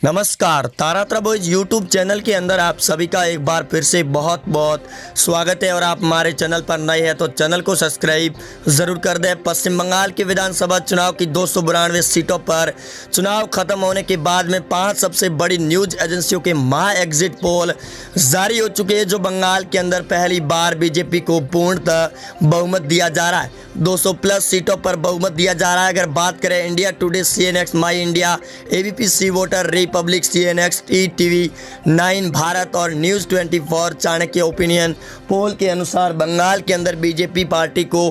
नमस्कार, तारात्रा boys YouTube channel के अंदर आप सभी का एक बार फिर से बहुत बहुत स्वागत है। और आप हमारे चैनल पर नए हैं तो चैनल को सब्सक्राइब ज़रूर कर दें। पश्चिम बंगाल की विधानसभा चुनाव की 292 सीटों पर चुनाव खत्म होने के बाद में 5 सबसे बड़ी न्यूज एजेंसियों के महा एग्जिट पोल जारी हो चुके हैं, जो बंगाल के अंदर पहली बार बीजेपी को पूर्णतः बहुमत दिया जा रहा है। 200 प्लस सीटों पर बहुमत दिया जा रहा है। अगर बात करें India Today, CNX, My India, ABP C voter, Republic, CNX, ETV 9 Bharat और न्यूज़ 24 चाणक्य ओपिनियन पोल के अनुसार बंगाल के अंदर बीजेपी पार्टी को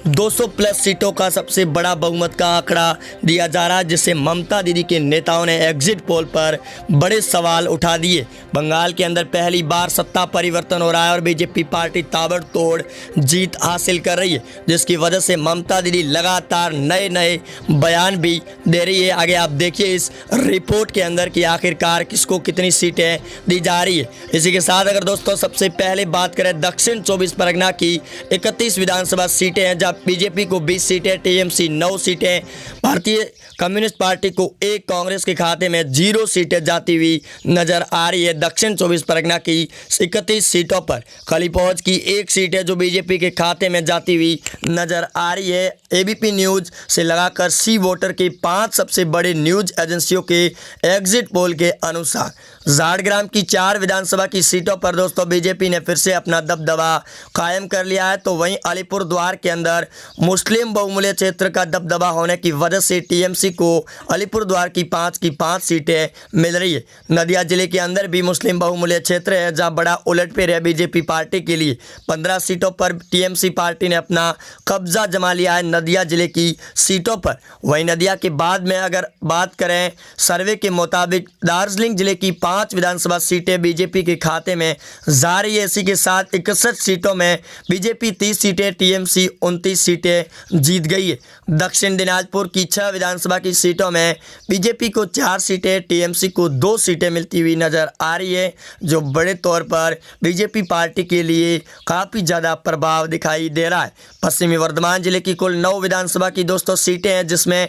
200 प्लस सीटों का सबसे बड़ा बहुमत का आंकड़ा दिया जा रहा है, जिससे ममता दीदी के नेताओं ने एग्जिट पोल पर बड़े सवाल उठा दिए। बंगाल के अंदर पहली बार सत्ता परिवर्तन हो रहा है और बीजेपी पार्टी ताबड़तोड़ जीत हासिल कर रही है, जिसकी वजह से ममता दीदी लगातार नए नए बयान भी दे रही है। आगे आप देखिए इस रिपोर्ट के अंदर कि आखिरकार किसको कितनी सीटें दी जा रही है। इसी के साथ अगर दोस्तों सबसे पहले बात करें दक्षिण 24 परगना की 31 विधानसभा सीटें हैं, जहां बीजेपी को 20 सीटें, TMC 9 सीटें, भारतीय कम्युनिस्ट पार्टी को 1, कांग्रेस के खाते में 0 सीटें जाती हुई नजर आ रही है। दक्षिण 24 परगना की 31 सीटों पर खलीफौज की 1 सीट है जो बीजेपी के खाते में जाती हुई नजर आ रही है। ABP न्यूज़ से लगाकर सी वोटर की 5 सबसे बड़े न्यूज एजेंसियों के एग्जिट पोल के अनुसार झाड़ग्राम की 4 विधानसभा की सीटों पर दोस्तों बीजेपी ने फिर से अपना दबदबा कायम कर लिया है। तो वहीं अलीपुरद्वार के अंदर मुस्लिम बहुमूल्य क्षेत्र का दबदबा होने की वजह से TMC को अलीपुरद्वार की 5 सीटें मिल रही है। नदिया जिले के अंदर भी मुस्लिम बहुमूल्य क्षेत्र है, जहां बड़ा उलटफेर है बीजेपी पार्टी के लिए। 15 सीटों पर TMC पार्टी ने अपना कब्जा जमा लिया है नदिया जिले की सीटों पर। वहीं नदिया के बाद में अगर बात करें सर्वे के मुताबिक दार्जिलिंग जिले की 5 विधानसभा सीटें बीजेपी के खाते में जा रही है। इसी के साथ 61 सीटों में बीजेपी 30 सीटें, TMC 29 सीटें जीत गई है। दक्षिण दिनाजपुर की 6 विधानसभा की सीटों में बीजेपी को 4 सीटें, TMC को 2 सीटें मिलती हुई नजर आ रही है, जो बड़े तौर पर बीजेपी पार्टी के लिए काफ़ी ज़्यादा प्रभाव दिखाई दे रहा है। पश्चिमी वर्धमान जिले की कुल 9 विधानसभा की दोस्तों सीटें हैं, जिसमें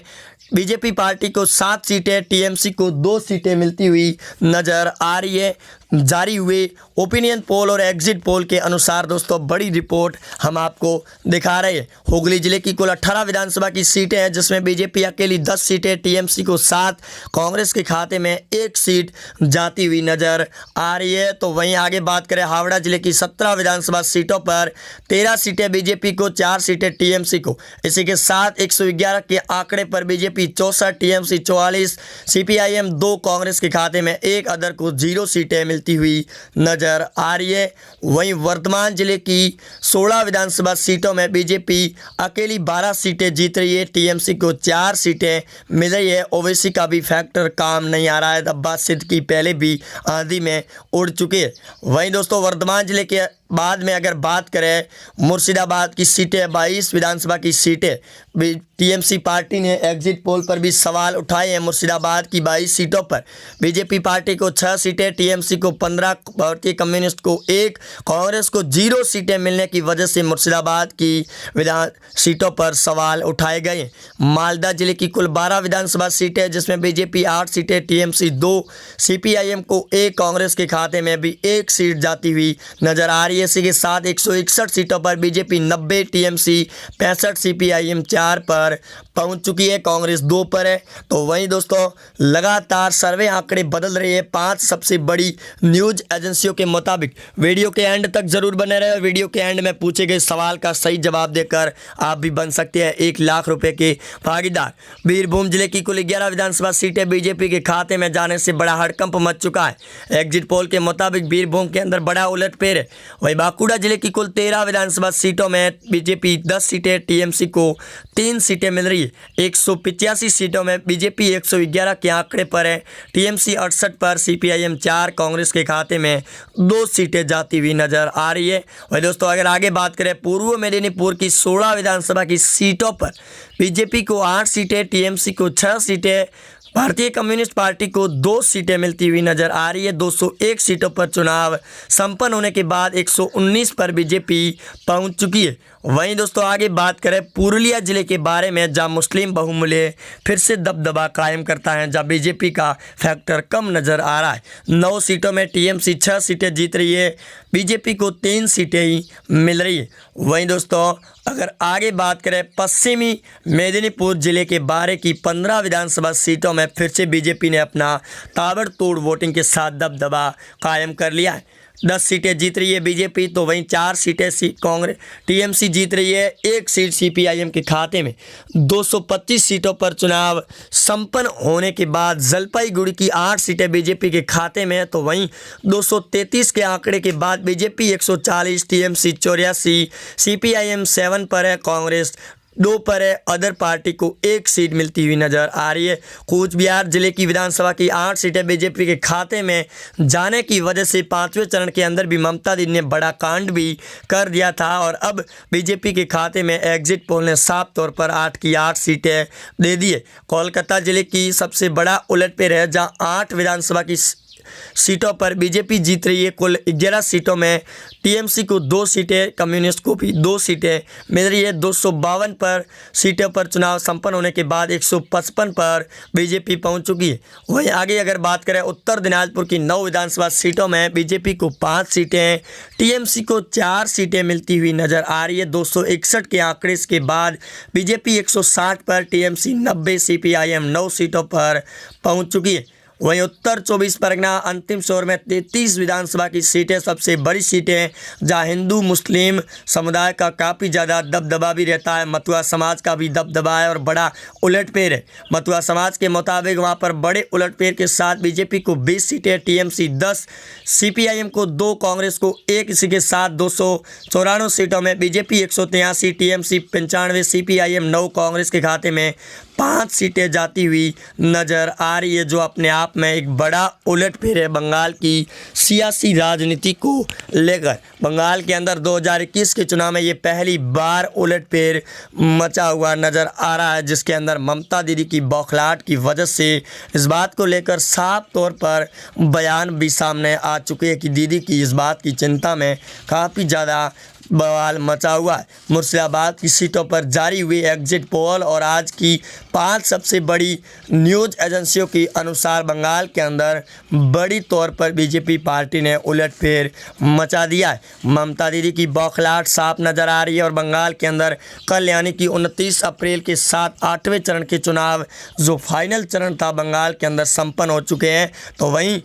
बीजेपी पार्टी को 7 सीटें, TMC को 2 सीटें मिलती हुई नज़र आ रही है। जारी हुए ओपिनियन पोल और एग्जिट पोल के अनुसार दोस्तों बड़ी रिपोर्ट हम आपको दिखा रहे हैं। हुगली जिले की कुल 18 विधानसभा की सीटें हैं, जिसमें बीजेपी अकेली 10 सीटें, TMC को 7, कांग्रेस के खाते में 1 सीट जाती हुई नज़र आ रही है। तो वहीं आगे बात करें हावड़ा जिले की 17 विधानसभा सीटों पर 13 सीटें बीजेपी को, 4 सीटें TMC को। इसी के साथ 111 के आंकड़े पर बीजेपी 64, TMC 44, CPIM 2, कांग्रेस के खाते में 1, अदर को 0 सीटें मिलती हुई नजर आ रही है। वहीं वर्धमान जिले की 16 विधानसभा सीटों में बीजेपी अकेली 12 सीटें जीत रही है, TMC को 4 सीटें मिल रही है। ओवैसी का भी फैक्टर काम नहीं आ रहा है, अब्बास सिद्दीकी पहले भी आंधी में उड़ चुके हैं। वहीं दोस्तों वर्धमान जिले के बाद में अगर बात करें मुर्शिदाबाद की सीटें, 22 विधानसभा की सीटें, TMC पार्टी ने एग्जिट पोल पर भी सवाल उठाए हैं। मुर्शिदाबाद की 22 सीटों पर बीजेपी पार्टी को 6 सीटें, TMC को 15, भारतीय कम्युनिस्ट को 1, कांग्रेस को 0 सीटें मिलने की वजह से मुर्शिदाबाद की विधान सीटों पर सवाल उठाए गए। मालदा जिले की कुल 12 विधानसभा सीटें, जिसमें बीजेपी 8 सीटें, TMC 2, CPIM को 1, कांग्रेस के खाते में भी 1 सीट जाती हुई नजर आ रही है। इसी के साथ 161 सीटों पर बीजेपी 90, TMC 65, CPIM 4 पर पहुंच चुकी है, कांग्रेस 2 पर है। तो वहीं दोस्तों लगातार सर्वे आंकड़े बदल रहे हैं 5 सबसे बड़ी न्यूज एजेंसियों के मुताबिक। वीडियो के एंड तक जरूर बने रहे। वीडियो के एंड में पूछे गए सवाल का सही जवाब देकर आप भी बन सकते हैं 1 लाख रुपए के भागीदार। बीरभूम जिले की कुल 11 विधानसभा सीटें बीजेपी के खाते में जाने से बड़ा हड़कंप मच चुका है। एग्जिट पोल के मुताबिक बीरभूम के अंदर बड़ा उलटफेर है। वहीं बांकुड़ा जिले की कुल 13 विधानसभा सीटों में बीजेपी 10 सीटें, TMC को 3 सीटें मिल रही है। 185 सीटों में बीजेपी 111 के आंकड़े पर है, TMC 68 पर, CPIM 4, कांग्रेस के खाते में 2 सीटें जाती हुई नजर आ रही है। वही दोस्तों अगर आगे बात करें पूर्व मेदिनीपुर की 16 विधानसभा की सीटों पर बीजेपी को 8 सीटें, TMC को 6 सीटें, भारतीय कम्युनिस्ट पार्टी को 2 सीटें मिलती हुई नजर आ रही है। 201 सीटों पर चुनाव संपन्न होने के बाद 119 पर बीजेपी पहुंच चुकी है। वहीं दोस्तों आगे बात करें पुरुलिया जिले के बारे में, जहां मुस्लिम बहुमूल्य फिर से दबदबा कायम करता है, जहां बीजेपी का फैक्टर कम नज़र आ रहा है। 9 सीटों में टीएमसी 6 सीटें जीत रही है, बीजेपी को 3 सीटें ही मिल रही है। वहीं दोस्तों अगर आगे बात करें पश्चिमी मेदिनीपुर जिले के बारे की 15 विधानसभा सीटों में फिर से बीजेपी ने अपना ताबड़तोड़ वोटिंग के साथ दबदबा कायम कर लिया है। 10 सीटें जीत रही है बीजेपी, तो वहीं 4 सीटें कांग्रेस टीएमसी जीत रही है। 1 सीट सीपीआईएम के खाते में। 225 सीटों पर चुनाव संपन्न होने के बाद जलपाईगुड़ी की 8 सीटें बीजेपी के खाते में, तो वहीं 233 के आंकड़े के बाद बीजेपी 140, टीएमसी 84, सीपीआईएम 7 पर है, कांग्रेस 2 पर है। अदर पार्टी को 1 सीट मिलती हुई नजर आ रही है। कूच बिहार जिले की विधानसभा की 8 सीटें बीजेपी के खाते में जाने की वजह से 5वें चरण के अंदर भी ममता दीदी ने बड़ा कांड भी कर दिया था और अब बीजेपी के खाते में एग्जिट पोल ने साफ तौर पर 8 की 8 सीटें दे दी है। कोलकाता जिले की सबसे बड़ा उलटफेर है, जहां 8 विधानसभा की सीटों पर बीजेपी जीत रही है। कुल 11 सीटों में टीएमसी को 2 सीटें, कम्युनिस्ट को भी 2 सीटें मिल रही है। 252 पर सीटों पर चुनाव संपन्न होने के बाद 155 पर बीजेपी पहुंच चुकी है। वहीं आगे अगर बात करें उत्तर दिनाजपुर की 9 विधानसभा सीटों में बीजेपी को 5 सीटें, टीएमसी को 4 सीटें मिलती हुई नजर आ रही है। 261 के आंकड़े के बाद बीजेपी 160 पर, टीएमसी 90, सीपीआईएम 9 सीटों पर पहुंच चुकी है। वहीं उत्तर 24 परगना अंतिम शोर में 33 विधानसभा की सीटें सबसे बड़ी सीटें, जहां हिंदू मुस्लिम समुदाय का काफ़ी ज़्यादा दबदबा भी रहता है। मथुरा समाज का भी दबदबा है और बड़ा उलटफेर है। मथुरा समाज के मुताबिक वहां पर बड़े उलटफेर के साथ बीजेपी को 20 सीटें, टीएमसी 10, सीपीआईएम को 2, कांग्रेस को 1। इसी के साथ 294 सीटों में बीजेपी 183, टीएमसी 95, सीपीआईएम 9, कांग्रेस के खाते में 5 सीटें जाती हुई नज़र आ रही है, जो अपने आप में एक बड़ा उलटफेर है बंगाल की सियासी राजनीति को लेकर। बंगाल के अंदर 2021 के चुनाव में ये पहली बार उलटफेर मचा हुआ नज़र आ रहा है, जिसके अंदर ममता दीदी की बौखलाहट की वजह से इस बात को लेकर साफ तौर पर बयान भी सामने आ चुके हैं कि दीदी की इस बात की चिंता में काफ़ी ज़्यादा बवाल मचा हुआ है। मुर्शिदाबाद की सीटों पर जारी हुई एग्जिट पोल और आज की 5 सबसे बड़ी न्यूज़ एजेंसियों के अनुसार बंगाल के अंदर बड़ी तौर पर बीजेपी पार्टी ने उलटफेर मचा दिया है। ममता दीदी की बौखलाहट साफ नज़र आ रही है और बंगाल के अंदर कल यानी कि 29 अप्रैल के साथ 8वें चरण के चुनाव जो फाइनल चरण था बंगाल के अंदर संपन्न हो चुके हैं। तो वहीं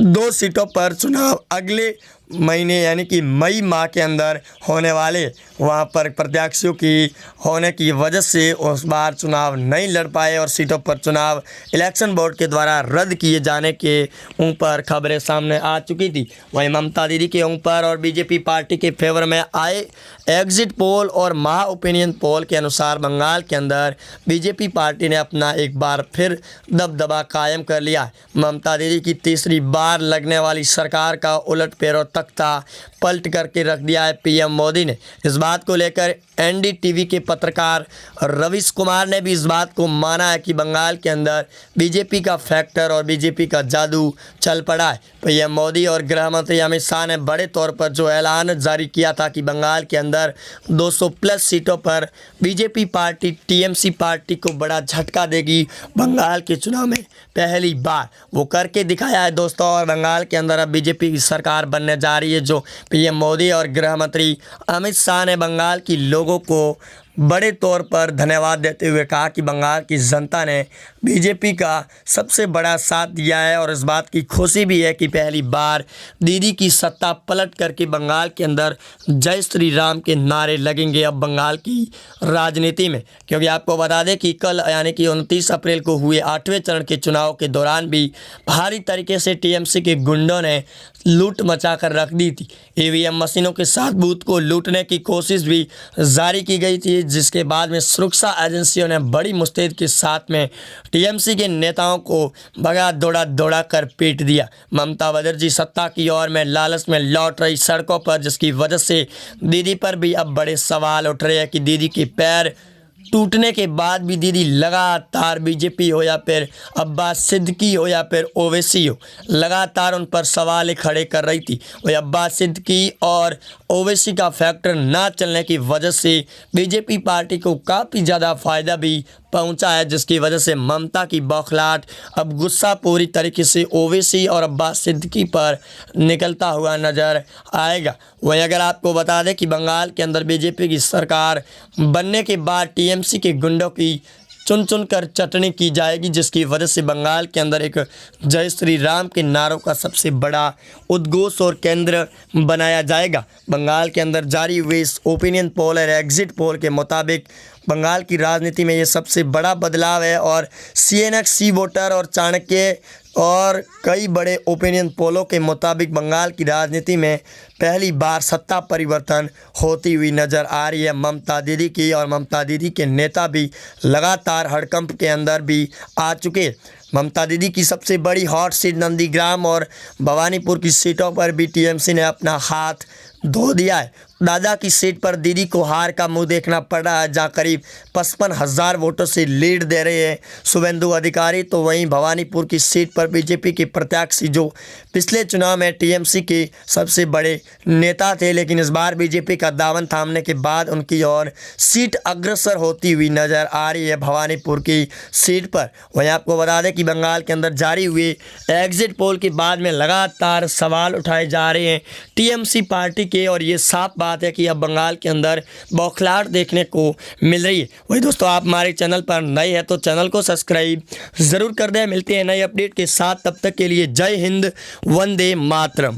2 सीटों पर चुनाव अगले महीने यानी कि मई माह के अंदर होने वाले, वहां पर प्रत्याशियों की होने की वजह से उस बार चुनाव नहीं लड़ पाए और सीटों पर चुनाव इलेक्शन बोर्ड के द्वारा रद्द किए जाने के ऊपर खबरें सामने आ चुकी थी। वहीं ममता दीदी के ऊपर और बीजेपी पार्टी के फेवर में आए एग्जिट पोल और महा ओपिनियन पोल के अनुसार बंगाल के अंदर बीजेपी पार्टी ने अपना एक बार फिर दबदबा कायम कर लिया है। ममता दीदी की तीसरी बार लगने वाली सरकार का उलटफेर और तख्ता पलट करके रख दिया है पीएम मोदी ने। इस बात को लेकर एनडीटीवी के पत्रकार रवीश कुमार ने भी इस बात को माना है कि बंगाल के अंदर बीजेपी का फैक्टर और बीजेपी का जादू चल पड़ा है। पीएम मोदी और गृह मंत्री अमित शाह ने बड़े तौर पर जो ऐलान जारी किया था कि बंगाल के अंदर 200 प्लस सीटों पर बीजेपी पार्टी टीएमसी पार्टी को बड़ा झटका देगी बंगाल के चुनाव में, पहली बार वो करके दिखाया है दोस्तों। और बंगाल के अंदर अब बीजेपी की सरकार बनने जा रही है, जो पीएम मोदी और गृह मंत्री अमित शाह ने बंगाल की लोगों को बड़े तौर पर धन्यवाद देते हुए कहा कि बंगाल की जनता ने बीजेपी का सबसे बड़ा साथ दिया है और इस बात की खुशी भी है कि पहली बार दीदी की सत्ता पलट करके बंगाल के अंदर जय श्री राम के नारे लगेंगे अब बंगाल की राजनीति में। क्योंकि आपको बता दें कि कल यानी कि 29 अप्रैल को हुए 8वें चरण के चुनाव के दौरान भी भारी तरीके से टीएमसी के गुंडों ने लूट मचा कर रख दी थी। ईवीएम मशीनों के साथ बूथ को लूटने की कोशिश भी जारी की गई थी, जिसके बाद में सुरक्षा एजेंसियों ने बड़ी मुस्तैद के साथ में टीएमसी के नेताओं को भगा दौड़ा कर पीट दिया। ममता बनर्जी सत्ता की ओर में लालच में लौट रही सड़कों पर, जिसकी वजह से दीदी पर भी अब बड़े सवाल उठ रहे हैं कि दीदी के पैर टूटने के बाद भी दीदी लगातार बीजेपी हो या फिर अब्बास सिद्दीकी हो या फिर ओवैसी हो, लगातार उन पर सवाल खड़े कर रही थी। वही अब्बास सिद्दीकी और ओवैसी का फैक्टर ना चलने की वजह से बीजेपी पार्टी को काफ़ी ज़्यादा फ़ायदा भी पहुंचा है, जिसकी वजह से ममता की बौखलाहट, अब गुस्सा पूरी तरीके से ओवैसी और अब्बास सिद्दीकी पर निकलता हुआ नज़र आएगा। वहीं अगर आपको बता दें कि बंगाल के अंदर बीजेपी की सरकार बनने के बाद टीएमसी के गुंडों की चुन चुन कर चटनी की जाएगी, जिसकी वजह से बंगाल के अंदर एक जय श्री राम के नारों का सबसे बड़ा उद्घोष और केंद्र बनाया जाएगा। बंगाल के अंदर जारी हुए इस ओपिनियन पोल और एग्जिट पोल के मुताबिक बंगाल की राजनीति में ये सबसे बड़ा बदलाव है और CNN, सी वोटर और चाणक्य और कई बड़े ओपिनियन पोलों के मुताबिक बंगाल की राजनीति में पहली बार सत्ता परिवर्तन होती हुई नज़र आ रही है ममता दीदी की। और ममता दीदी के नेता भी लगातार हड़कंप के अंदर भी आ चुके। ममता दीदी की सबसे बड़ी हॉट सीट नंदीग्राम और भवानीपुर की सीटों पर भी टीएमसी ने अपना हाथ धो दिया है। दादा की सीट पर दीदी को हार का मुंह देखना पड़ रहा है, जहाँ करीब 55,000 वोटों से लीड दे रहे हैं शुभेंदु अधिकारी। तो वहीं भवानीपुर की सीट पर बीजेपी के प्रत्याशी जो पिछले चुनाव में टीएमसी के सबसे बड़े नेता थे, लेकिन इस बार बीजेपी का दामन थामने के बाद उनकी ओर सीट अग्रसर होती हुई नज़र आ रही है भवानीपुर की सीट पर। वहीं आपको बता दें कि बंगाल के अंदर जारी हुए एग्जिट पोल के बाद में लगातार सवाल उठाए जा रहे हैं टीएमसी पार्टी के, और ये साफ बात है कि अब बंगाल के अंदर बौखलाहट देखने को मिल रही है। वही दोस्तों, आप हमारे चैनल पर नए हैं तो चैनल को सब्सक्राइब ज़रूर कर दें। मिलते हैं नए अपडेट के साथ, तब तक के लिए जय हिंद, वंदे मातरम।